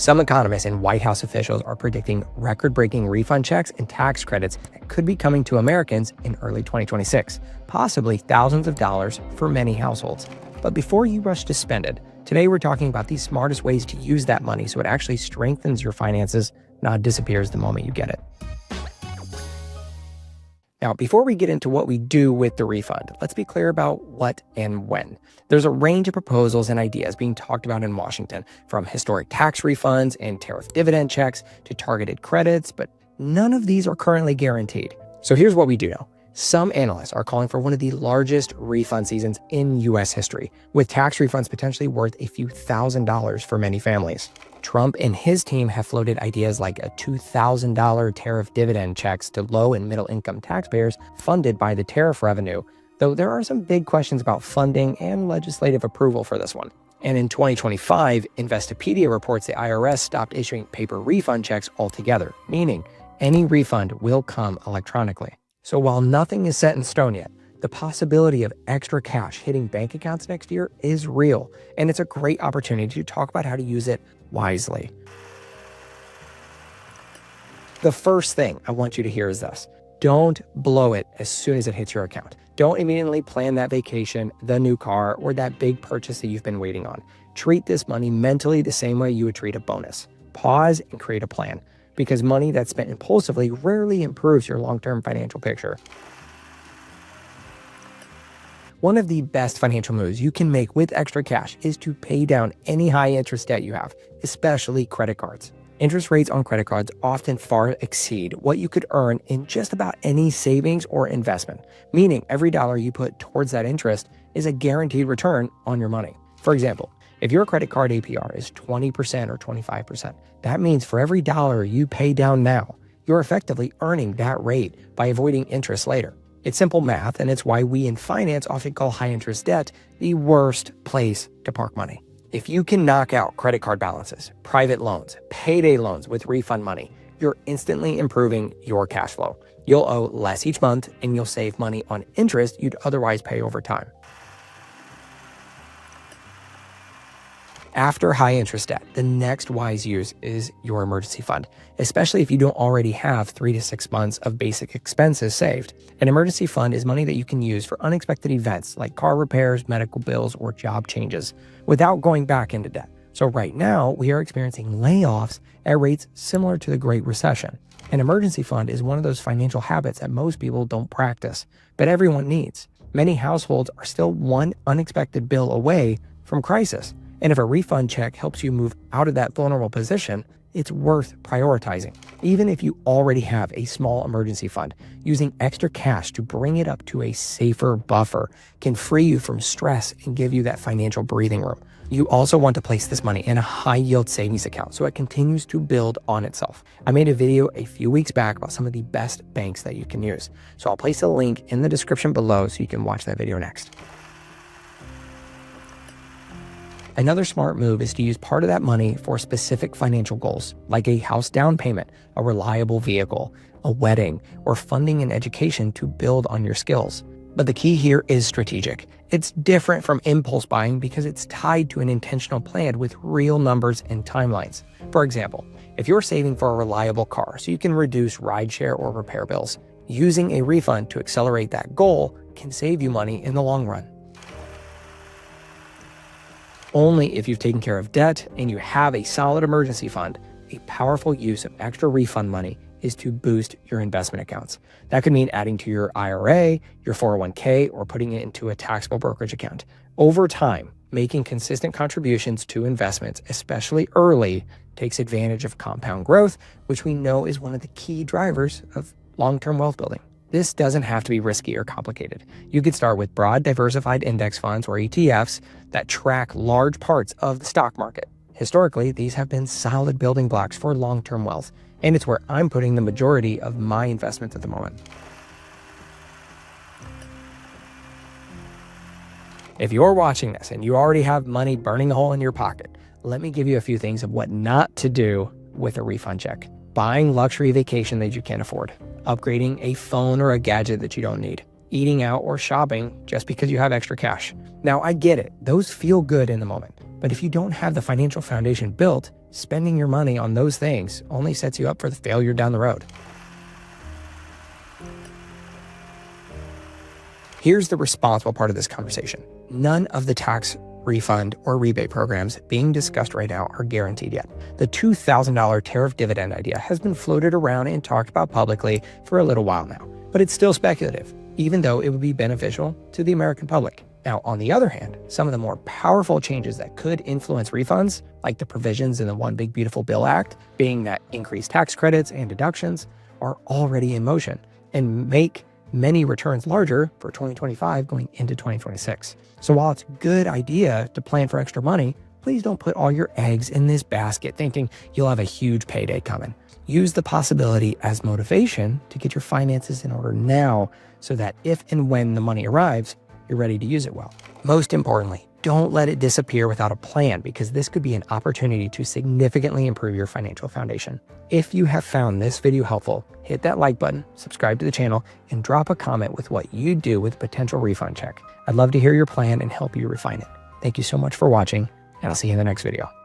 Some economists and White House officials are predicting record-breaking refund checks and tax credits that could be coming to Americans in early 2026, possibly thousands of dollars for many households. But before you rush to spend it, today we're talking about the smartest ways to use that money so it actually strengthens your finances, not disappears the moment you get it. Now, before we get into what we do with the refund, let's be clear about what and when. There's a range of proposals and ideas being talked about in Washington, from historic tax refunds and tariff dividend checks to targeted credits, but none of these are currently guaranteed. So here's what we do know. Some analysts are calling for one of the largest refund seasons in U.S. history, with tax refunds potentially worth a few $1,000s for many families. Trump and his team have floated ideas like a $2,000 tariff dividend checks to low and middle income taxpayers funded by the tariff revenue, though there are some big questions about funding and legislative approval for this one. And in 2025, Investopedia reports the IRS stopped issuing paper refund checks altogether, meaning any refund will come electronically. So while nothing is set in stone yet, the possibility of extra cash hitting bank accounts next year is real, and it's a great opportunity to talk about how to use it wisely. The first thing I want you to hear is this. Don't blow it as soon as it hits your account. Don't immediately plan that vacation, the new car, or that big purchase that you've been waiting on. Treat this money mentally the same way you would treat a bonus. Pause and create a plan, because money that's spent impulsively rarely improves your long-term financial picture. One of the best financial moves you can make with extra cash is to pay down any high-interest debt you have, especially credit cards. Interest rates on credit cards often far exceed what you could earn in just about any savings or investment, meaning every dollar you put towards that interest is a guaranteed return on your money. For example, if your credit card APR is 20% or 25%, that means for every dollar you pay down now, you're effectively earning that rate by avoiding interest later. It's simple math, and it's why we in finance often call high-interest debt the worst place to park money. If you can knock out credit card balances, private loans, payday loans with refund money, you're instantly improving your cash flow. You'll owe less each month, and you'll save money on interest you'd otherwise pay over time. After high interest debt, the next wise use is your emergency fund, especially if you don't already have 3 to 6 months of basic expenses saved. An emergency fund is money that you can use for unexpected events like car repairs, medical bills, or job changes without going back into debt. So right now, we are experiencing layoffs at rates similar to the Great Recession. An emergency fund is one of those financial habits that most people don't practice, but everyone needs. Many households are still one unexpected bill away from crisis. And if a refund check helps you move out of that vulnerable position, it's worth prioritizing. Even if you already have a small emergency fund, using extra cash to bring it up to a safer buffer can free you from stress and give you that financial breathing room. You also want to place this money in a high-yield savings account so it continues to build on itself. I made a video a few weeks back about some of the best banks that you can use. So I'll place a link in the description below so you can watch that video next. Another smart move is to use part of that money for specific financial goals, like a house down payment, a reliable vehicle, a wedding, or funding an education to build on your skills. But the key here is strategic. It's different from impulse buying because it's tied to an intentional plan with real numbers and timelines. For example, if you're saving for a reliable car so you can reduce rideshare or repair bills, using a refund to accelerate that goal can save you money in the long run. Only if you've taken care of debt and you have a solid emergency fund, a powerful use of extra refund money is to boost your investment accounts. That could mean adding to your IRA, your 401k, or putting it into a taxable brokerage account. Over time, making consistent contributions to investments, especially early, takes advantage of compound growth, which we know is one of the key drivers of long-term wealth building. This doesn't have to be risky or complicated. You could start with broad diversified index funds or ETFs that track large parts of the stock market. Historically, these have been solid building blocks for long-term wealth, and it's where I'm putting the majority of my investments at the moment. If you're watching this and you already have money burning a hole in your pocket, let me give you a few things of what not to do with a refund check. Buying luxury vacation that you can't afford, upgrading a phone or a gadget that you don't need, eating out or shopping just because you have extra cash. Now, I get it. Those feel good in the moment, But if you don't have the financial foundation built, spending your money on those things only sets you up for the failure down the road. Here's the responsible part of this conversation. None of the tax refund or rebate programs being discussed right now are guaranteed yet. The $2,000 tariff dividend idea has been floated around and talked about publicly for a little while now, but it's still speculative, even though it would be beneficial to the American public. Now, on the other hand, some of the more powerful changes that could influence refunds, like the provisions in the One Big Beautiful Bill Act, being that increased tax credits and deductions, are already in motion and make many returns larger for 2025 going into 2026. So while it's a good idea to plan for extra money, please don't put all your eggs in this basket thinking you'll have a huge payday coming. Use the possibility as motivation to get your finances in order now so that if and when the money arrives, you're ready to use it well. Most importantly, don't let it disappear without a plan, because this could be an opportunity to significantly improve your financial foundation. If you have found this video helpful, hit that like button, subscribe to the channel, and drop a comment with what you do with a potential refund check. I'd love to hear your plan and help you refine it. Thank you so much for watching, and I'll see you in the next video.